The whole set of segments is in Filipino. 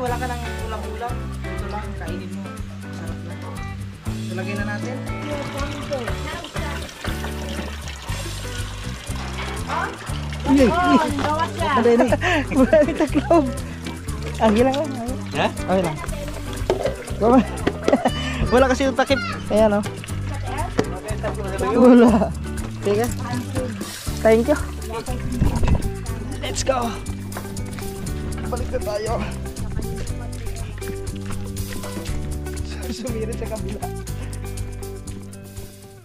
wala ka ng ulam-ulam. Ito lang, kainin mo. Sarap na. So, lagay na natin. Uy, Gawat siya. Maday na. Wala ni taklob. Ang hilang lang. Ha? Okay lang. Wala kasi yung takip. Ayan o. Wala. Sige. Thank you. Let's go. Balik na tayo. Sumirit sa kabila.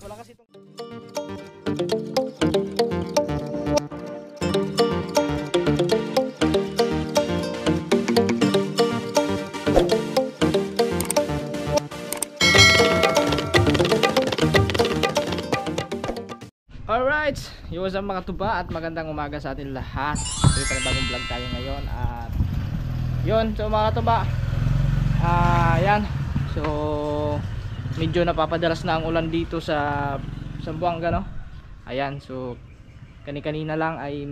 Wala kasi itong... Alright, what's up mga tuba at magandang umaga sa atin lahat. Ito yung bagong vlog tayo ngayon at yun, so mga tuba, yan, so medyo napapadalas na ang ulan dito sa Zamboanga, no? Ayan, so kanina lang ay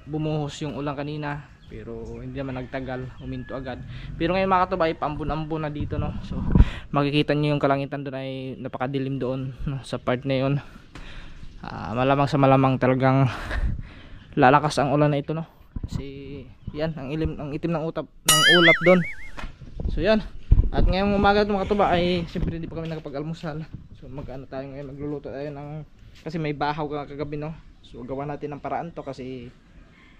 bumuhos yung ulan kanina pero hindi naman nagtagal, huminto agad. Pero ngayon mga tuba ay paambon-ambon na dito, no? So makikita nyo yung kalangitan doon ay napakadilim doon, no? Sa part na yun. Malamang sa malamang talagang lalakas ang ulan na ito, no? Kasi yan ang itim ng ulap doon. So yan. At ngayong umaga mga tuba ay siyempre hindi pa kami nakapag-almusal. So mag-ano tayo ngayon, magluluto tayo ng, kasi may bahaw kagabi, no? So gawa natin ng paraan to kasi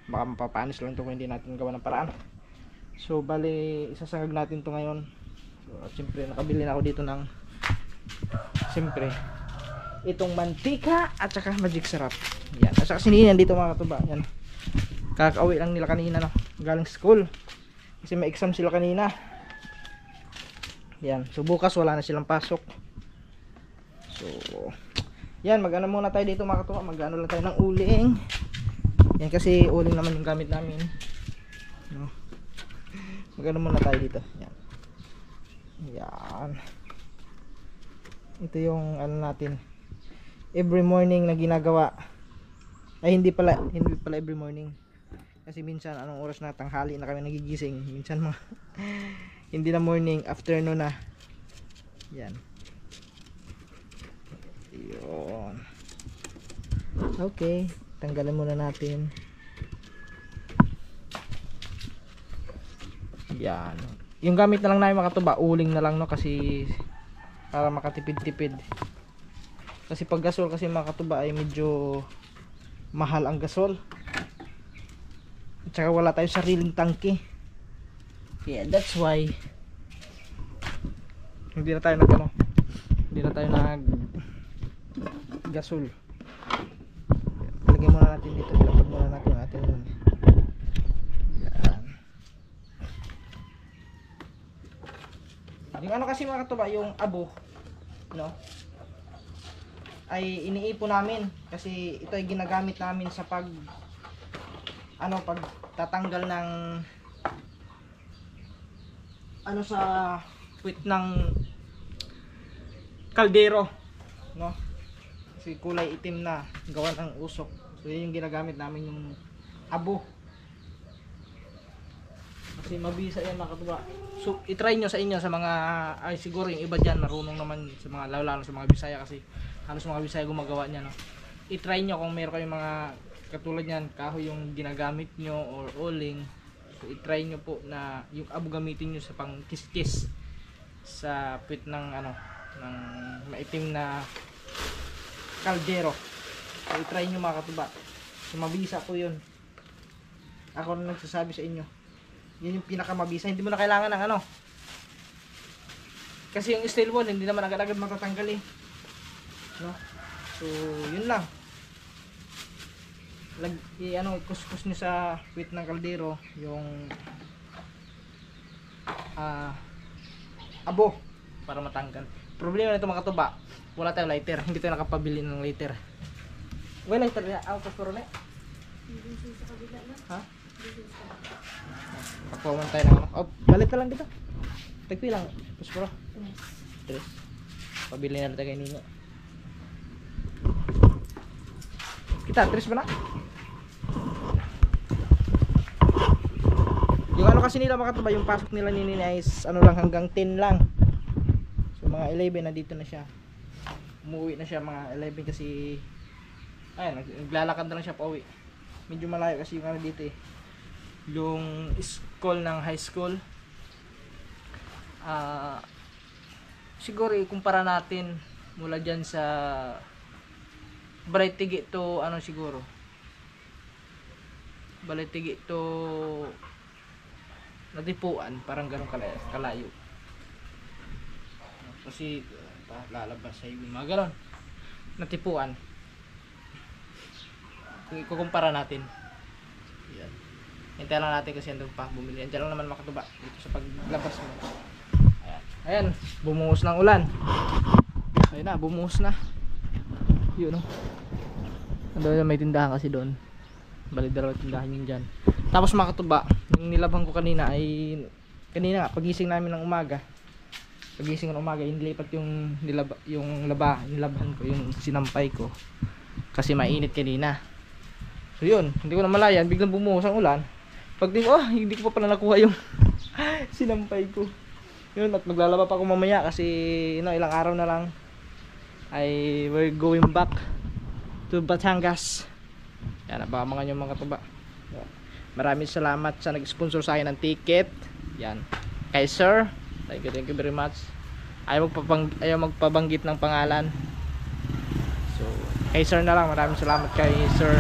baka mapapanis lang to kung hindi natin gawa ng paraan. So bali isasangag natin to ngayon. So at siyempre nakabili na ako dito ng siyempre itong mantika at saka magic sarap. Yan. At saka sinihan dito mga katuba. Yan. Kakauwi lang nila kanina, no? Galing school. Kasi may exam sila kanina. Yan. So bukas wala na silang pasok. So yan, mag-ano muna tayo dito mga katuba. Mag-ano lang tayo ng uling. Yan kasi uling naman yung gamit namin. No? Mag-ano muna tayo dito. Yan. Yan. Ito yung ano natin every morning na ginagawa. Ay hindi pala every morning. Kasi minsan anong oras na, tanghali na kami nagigising. Minsan mga hindi na morning, afternoon na. Yan. Yun. Okay, tanggalan muna natin. Yan. Yung gamit na lang namin mga tuba, uling na lang, no, kasi para makatipid-tipid. Kasi pag gasol kasi mga katuba ay medyo mahal ang gasol. At saka wala tayong sariling tangke. Yeah, that's why hindi na tayo nag gasol. Lagyan muna natin dito, ilapag muna natin ang ating nun. Yan. Yung ano kasi mga katuba, yung abo, no, ay iniipon namin kasi ito ay ginagamit namin sa pagtatanggal ng sa puwit ng kaldero, no? Kasi kulay itim na gawa ng usok. So yun yung ginagamit namin, yung abo. Kasi mabisa yan mga katuba. So i-try nyo sa inyo, sa mga ay siguro yung iba dyan marunong naman sa mga lalo sa mga Bisaya kasi halos mga Bisaya gumagawa niya, no? I-try nyo kung meron kayong mga katulad niyan, kahoy yung ginagamit nyo or uling. So i-try nyo po na yung abo gamitin nyo sa pang kiskis sa puwit ng ng maitim na kaldero. So i-try nyo mga katuba. So mabisa po yun. Ako na nagsasabi sa inyo. Yun yung pinakamabisa. Hindi mo na kailangan ng kasi yung steel wool hindi naman agad-agad matatanggal, eh. No? So yun lang. Kuskus nyo sa puwit ng kaldero yung abo para matanggal. Problema nito mga katuba, wala tayong lighter. Hindi tayo nakapabili ng lighter. Well, lighter na ako pero na. Ha? Pakuwan tayo ng balit na lang dito. Tagpi lang. Pusporo. 3. Pabili na tayo kay Nino. Kita, 3 ba na? Yung ano kasi nila mga katuba, yung pasok nila ni Nina is ano lang, hanggang 10 lang. So mga 11 nandito na siya. Umuwi na siya mga 11 kasi ayun, naglalakad na lang siya pauwi. Medyo malayo kasi yung ano dito eh, yung school ng high school. Siguro ikumpara natin mula dyan sa Balaytigi to ano siguro, Balaytigi to Natipuan, parang ganun kalayo. Kasi lalabas sa yung mga ganun Natipuan kung ikukumpara natin. Yan, hintayin lang natin kasi andun pa bumili. Andiyan lang naman makatuba dito sa paglabas mo. Ayan, bumuhos ng ulan. Ayun na, bumuhos na. Yun no. Andun may tindahan kasi doon. Bali dalawa tindahan yun dyan. Tapos mga katuba, yung nilabhan ko kanina ay kanina nga pagising namin ng umaga. Pagising ng umaga, inilipat yung nilabhan ko, yung sinampay ko. Kasi mainit kanina. So yun, hindi ko na malayan, biglang bumuhos ang ulan. Pagtingin ko, hindi ko pa pala nakuha yung sinampay ko. Yun, at maglalaba pa ako mamaya kasi ilang araw na lang ay we're going back to Batangas. Yan, abangan yung mga tuba. Maraming salamat sa nag-sponsor sa akin ng ticket. Yan, kay sir, thank you very much. Ayaw magpabanggit ng pangalan. So, kay sir na lang, maraming salamat kay sir.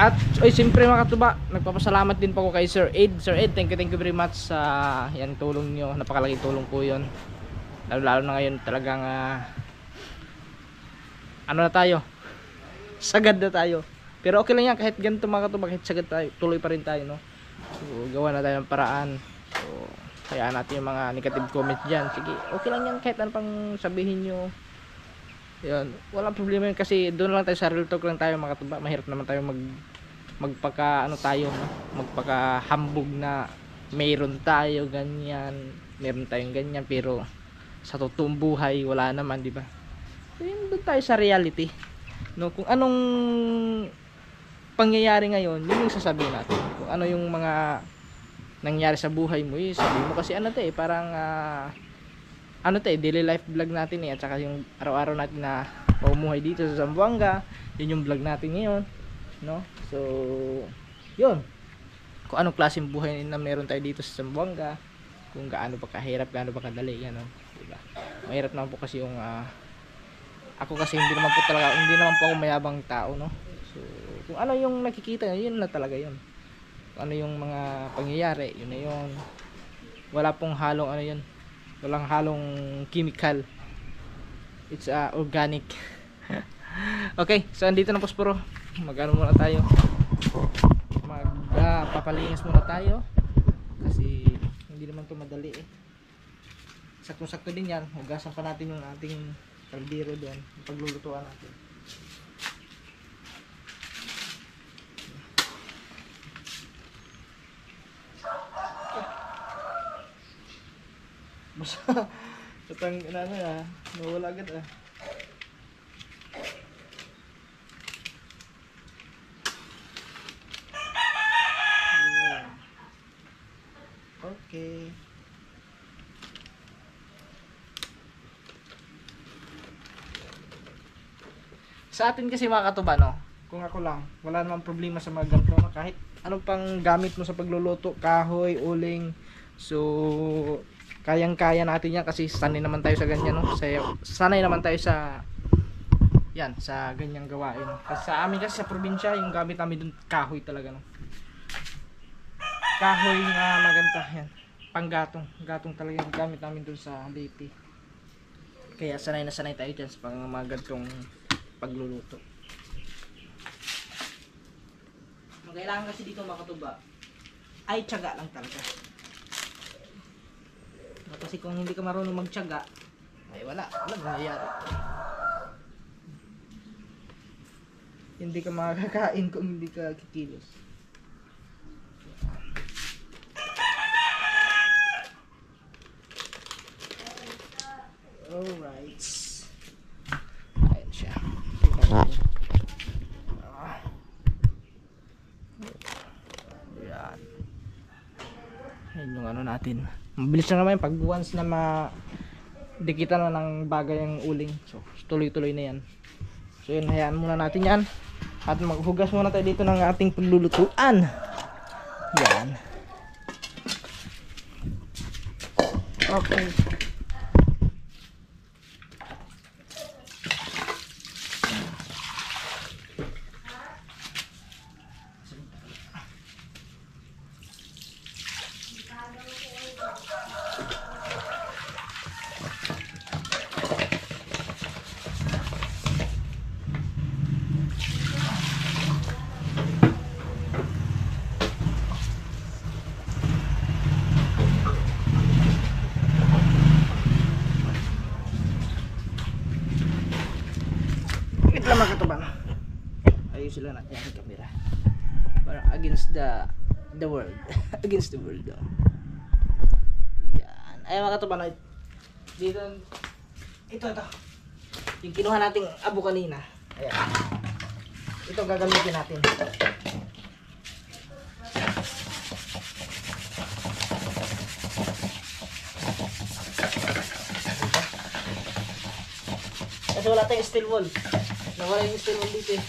At siyempre mga katuba, nagpapasalamat din po ako kay Sir Ed. Sir Ed, thank you very much sa yan tulong nyo. Napakalaking tulong po yun. Lalo na ngayon talagang ano na tayo, sagad na tayo. Pero okay lang yan, kahit ganito mga katuba, kahit sagad tayo, tuloy pa rin tayo, no? So gawa na tayo ng paraan. So hayaan natin yung mga negative comments dyan. Sige, okay lang yan, kahit ano pang sabihin nyo. Yan, walang problema yun kasi doon lang tayo sa real talk lang tayo mga katuba. Mahirap naman tayo magpaka ano tayo, no? Magpaka hambog na mayroon tayo ganyan, meron tayong ganyan, pero sa totoong buhay wala naman, di ba? So yun, doon tayo sa reality, no? Kung anong pangyayari ngayon, yun yung sasabihin natin. Kung ano yung mga nangyari sa buhay mo, yun sabihin mo kasi ano to eh, parang ano to eh, daily life vlog natin eh, at saka yung araw-araw natin na pamumuhay dito sa Zamboanga, yun yung vlog natin ngayon, no? So yun, kung anong klaseng buhay na meron tayo dito sa Zamboanga, kung gaano pa kahirap, gaano pa kadali, gano'n, diba? Mahirap naman po kasi yung ako kasi hindi naman po ako mayabang tao, no? So kung ano yung nakikita nyo, yun na talaga yun. Kung ano yung mga pangyayari, yun na yun. Wala pong halong ano yun, walang halong chemical. It's organic. Okay, so andito na Posporo. Magano muna tayo. Papalinis muna tayo. Kasi hindi naman to madali eh. Sakto-sakto din yan. Hugasan pa natin yung ating kaldero doon. Yung paglulutuan natin. Basta katang ano nawala agad Okay. Sa atin kasi mga katuba, no? Kung ako lang, wala namang problema sa mga ganito, no? Kahit anong pang gamit mo sa pagluluto, kahoy, uling, so kayang-kaya natin yan kasi sanay naman tayo sa ganyan, no? Sanay naman tayo sa yan, sa ganyang gawain. Kasi sa amin kasi sa probinsya, yung gamit namin dun kahoy talaga, no? Kahoy nga maganda yan. Panggatong, gatong talaga yung gamit namin dun sa Leyte. Kaya sanay na sanay tayo dyan sa mga gantong pagluluto. Ang kailangan kasi dito makatuba ay tiyaga lang talaga. Kasi kung hindi ka marunong magtiyaga, ay wala mangyayari. Hindi ka makakakain kung hindi ka kikilos. Alright. Ayan siya. din. Mabilis na naman pag once na dikitan na ng bagay ang uling. So tuloy-tuloy na yan. So yun, hayaan muna natin yan. At maghugas muna tayo dito ng ating paglulutuan. Yan. Okay. Wait lang mga katuban. Ayusin lang natin ang camera. Parang against the world. Against the world. Oh. Yan. Ay mga katuban. Dito. Ito. Yung kinuha nating abo kanina. Ayan. Ito gagamitin natin. Kasi wala tayong steel wool. Nawala yung steel wool dito eh.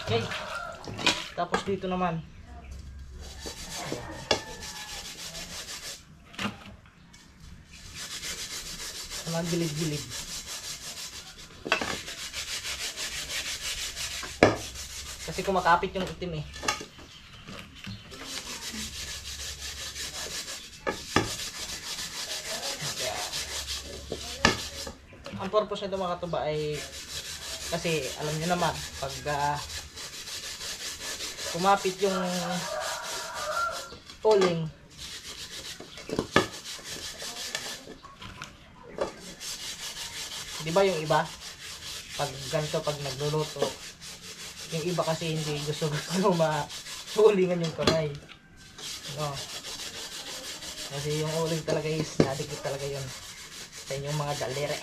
Okay. Tapos dito naman. Sa mga gilid-gilid. Kasi kumakapit yung itim eh. Kaya, ang purpose nito mga katuba ay kasi alam niyo naman pag kumapit yung uling, di ba yung iba pag ganito pag nagluluto, yung iba kasi hindi gusto maulingan yung kamay, no? Kasi yung uling talaga is nadikit talaga yun sa inyong mga daliri.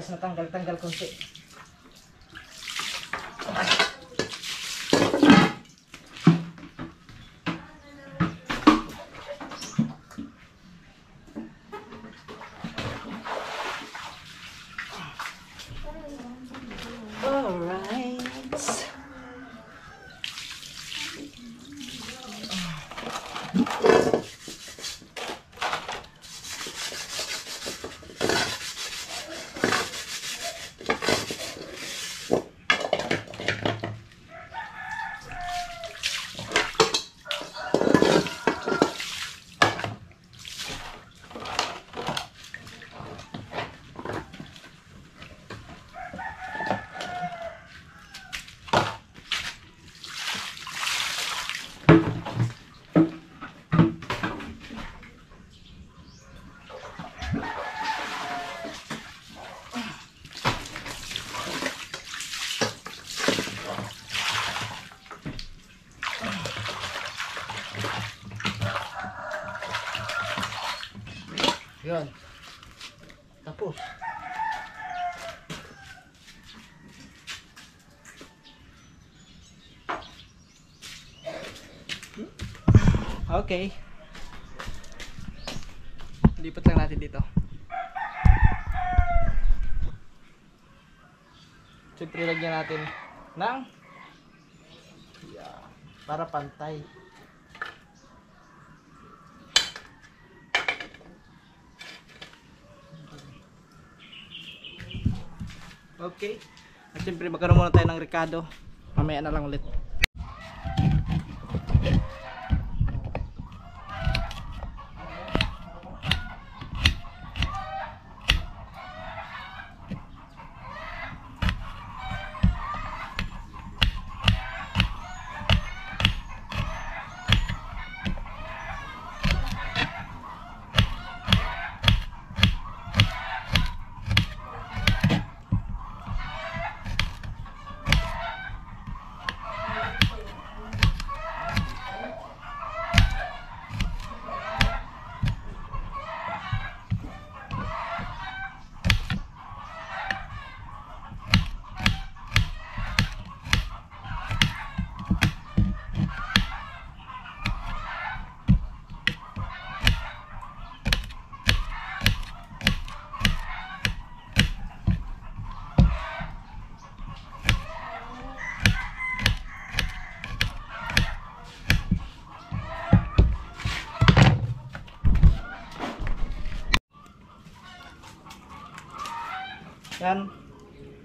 Natanggal-tanggal konti. Alright. Yun. Tapos. Okay. Lipat lang natin dito. Siyempre lagyan natin ng para pantay. Okay. At siyempre magkaroon muna tayo ng rekado. Mamaya na lang ulit. Yan.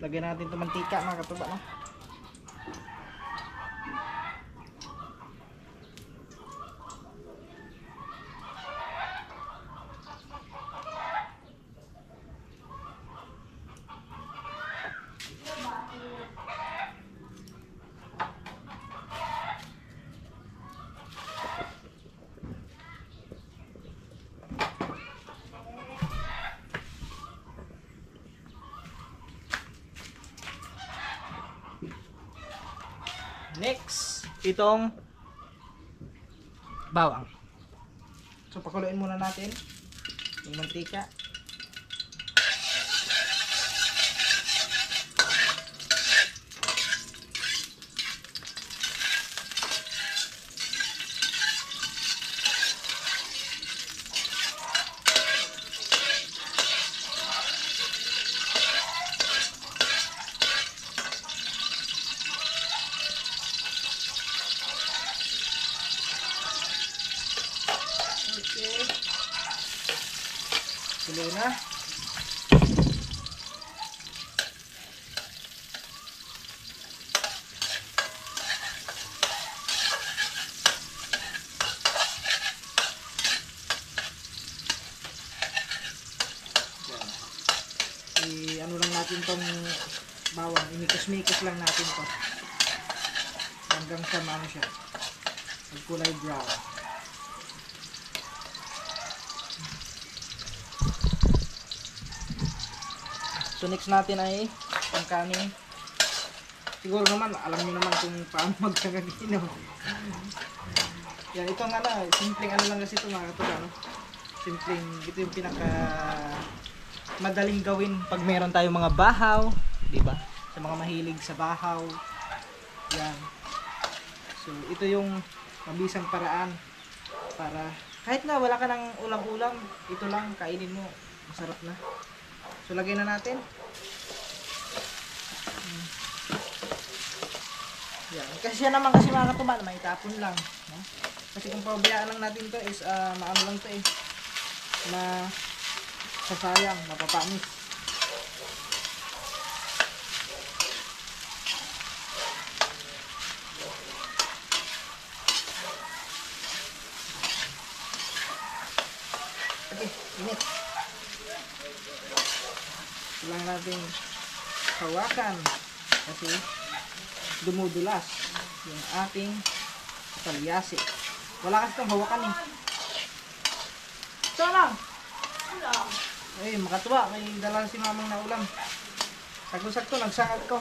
Lagyan natin ito mantika mga katuba, no? Next, itong bawang. So pakuluin muna natin yung mantika. Okay. Tuloy na. Ano lang natin tong bawang, imikos-mikos lang natin to hanggang sa maano siya, magkulay brown. So next natin ay ang kanin. Siguro naman alam niyo naman kung paano magkakagino. Yan, itong ano, simpleng ano lang kasi ito mga katuba, no? Simpleng, ito yung pinaka madaling gawin pag meron tayong mga bahaw, di ba? Sa mga mahilig sa bahaw. Yan. So ito yung mabisang paraan para kahit na wala ka ng ulam-ulam, ito lang kainin mo, masarap na. So lagay na natin. Yan. Kasi yan naman kasi mga katuba, may tapon lang, no? Kasi kung pabayaan lang natin to is maano lang to eh. Na sasayang, mapapanis. Okay, init. Kailangan natin hawakan kasi dumudulas yung ating kalyasi. Wala kasi itong hawakan eh. Saan lang? Ay, makatuwa. May dala si mamang na ulam. Sagto-sagto, nagsangag ko.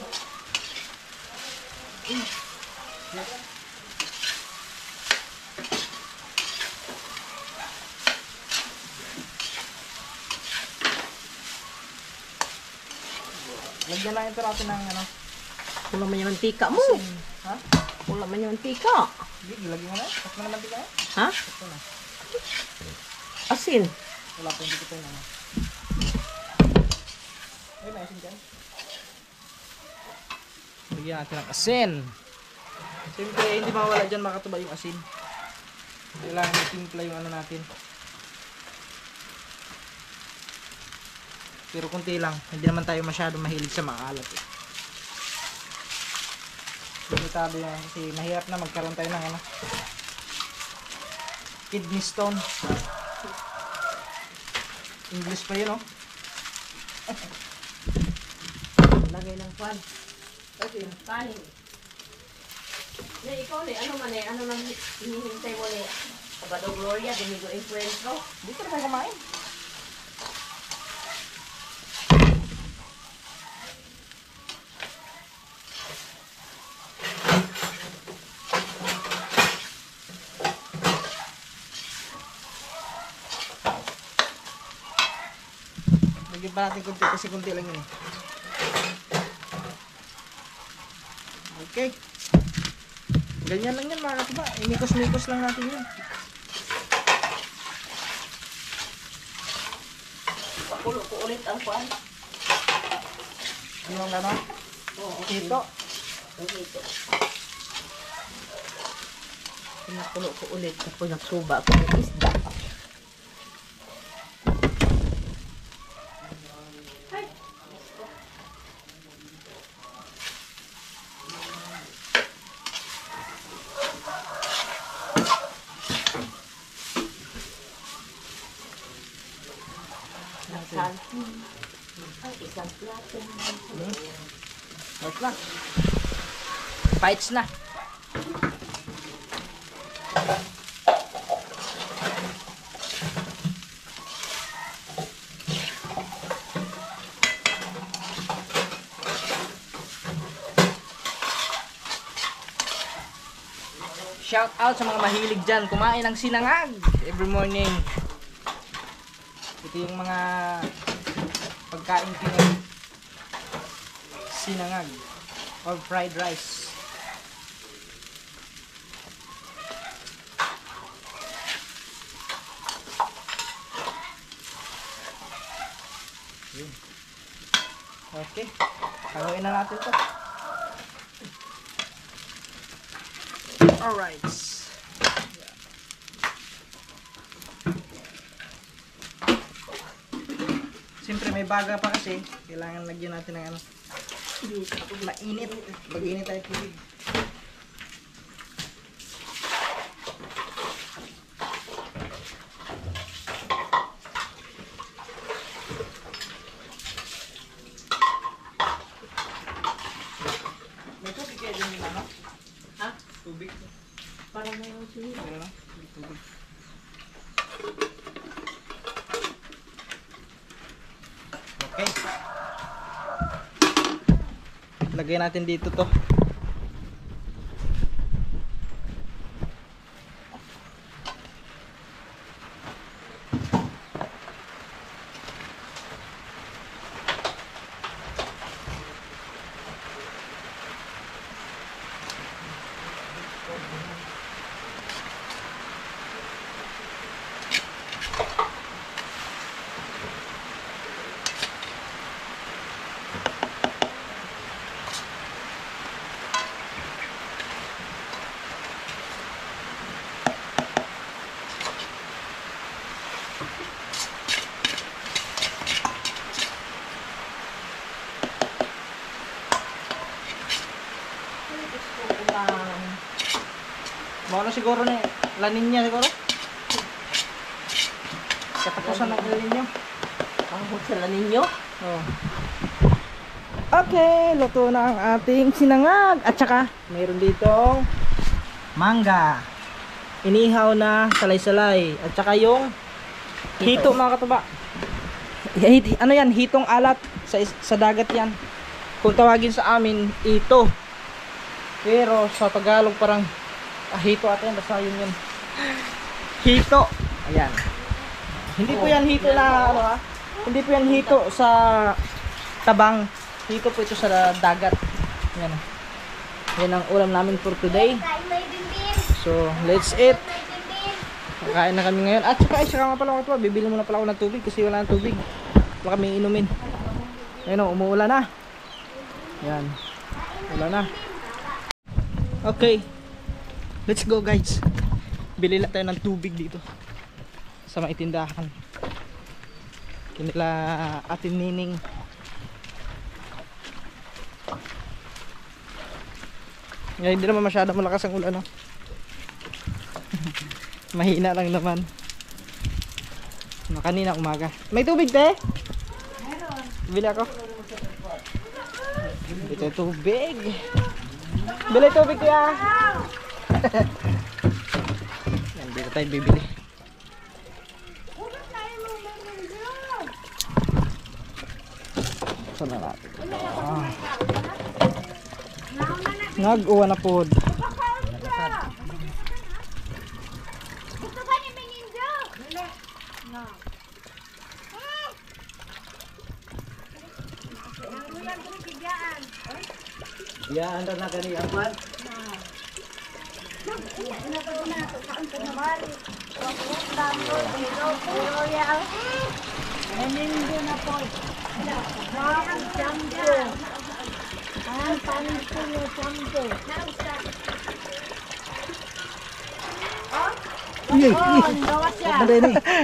Lagyan lang ito natin ng ano. Wala man yung mantika mo. Asin. Ha? Wala man yung mantika. Hindi, lagyan mo na. Tapos mo naman tika na. Ha? Ito na. Asin. Wala po, hindi ko ito na. Ay, may asin dyan. Lagyan natin ng asin. Siyempre, hindi mawala dyan makatuba yung asin. Kailangan i-timpla yung ano natin. Pero kunti lang. Hindi naman tayo masyado mahilig sa maalat eh. Limitado yan kasi mahirap na magkaroon tayo ng ano, kidney stone. English pa yun, oh. Lagay ng pan. Okay. Kanin. Na ikaw ni ano man eh, ano nang hinihintay mo ni Abado Gloria, Domingo Influenzo. Hindi ka na tayo kumain. Lagyan pa natin kunti kasi kunti lang yun eh. Okay. Ganyan lang yan mga katuba. Imikos-mikos lang natin yun. Pakulo ko ulit ang pan. Ano ang gano'n? Oo, Ito. Ito. Pinakulo ko ulit tapos nagsuba ko ng isda. Ay, isang plato. Wait lang. Fights na. Shout out sa mga mahilig dyan kumain ng sinangag every morning. Ito yung mga pagkain Pinoy. Sinangag or fried rice. Yun. Okay, haluin na natin to. Alright. Siyempre may baga pa kasi, kailangan lagyan natin ng ano, mainit. Mag-init tayo tubig. May tubig kaya din nila, no? Ha? Tubig. Parang mayroon siya. Ano? Tubig. Okay. Lagay natin dito to. Mga ano siguro na La Niña siguro? Katapusan ng La Niña. Ang hutsala ninyo? Oh. Okay, luto na ang ating sinangag. At saka, mayroon ditong mangga. Inihaw na salay-salay. At saka yung hito mga katuba. Ano yan? Hitong alat. Sa dagat yan. Kung tawagin sa amin, ito. Pero sa Tagalog parang hito ata yan. Basta yun yun. Hito. Ayan. Hindi po yan hito na ano ha. Hindi po yan hito sa tabang. Hito po ito sa dagat. Yan. Yan ang ulam namin for today. So, let's eat. Kakain na kami ngayon. At saka nga pala ako ito. Bibili muna pala ako ng tubig kasi wala ng tubig. Wala kami inumin. Ayun o, umuulan na. Yan. Wala na. Okay. Let's go guys. Bili lang tayo ng tubig dito. Sa maitindahan. Kinila Atin Nining. Ngayon hindi naman masyadong malakas ang ulan, no? Mahina lang naman. Kanina umaga. May tubig, te? Meron. Bili ako. Ito yung tubig. Bili tubig, kuya. Yan, dito tayo bibili. Sana natin. Nag-uwa na po. Ya, anda na gani ang pan.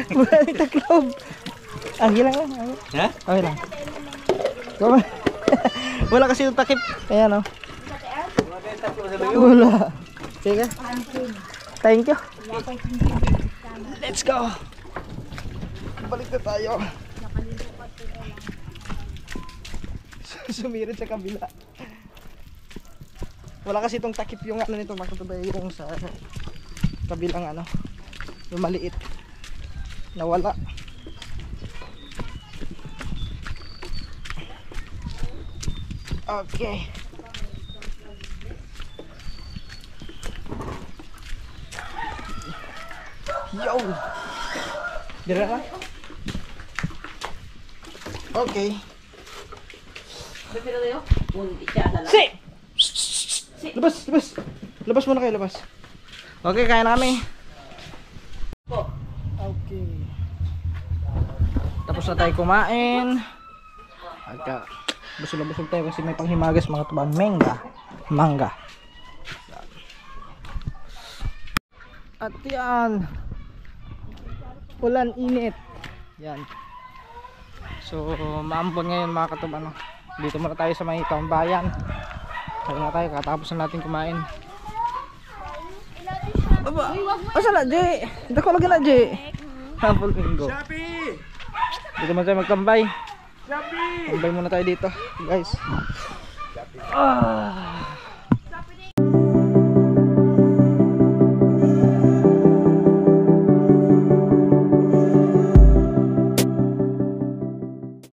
Wala ni taklob. Hilang lang. Ha? Okay lang. Wala kasi yung takip. Ayan o. Wala. Sige. Thank you. Let's go. Balik na tayo. Sumirit sa kabila. Wala kasi itong takip yung ano nito mga katuba, yung sa kabilang ano, yung maliit. Nawala. Okay. Yo. Dira na. Okay. Pero tayo, icha na lang. Si! Labas, labas. Labas muna kayo, labas. Okay, kaya na kami. Po. Okay. Tapos na tayo kumain. Agka busog tayo kasi may panghimagas mga tuban. Mangga. At yan. Ulan, init. Yan. So, maambon ngayon mga katuban. Dito muna tayo sa may tambayan. Kaya na tayo, katapos na natin kumain. Aba, asa na, Jay? Dako lagi na, Jay. Hapon linggo. Dito muna tayo magtambay. Tambay muna tayo dito, guys.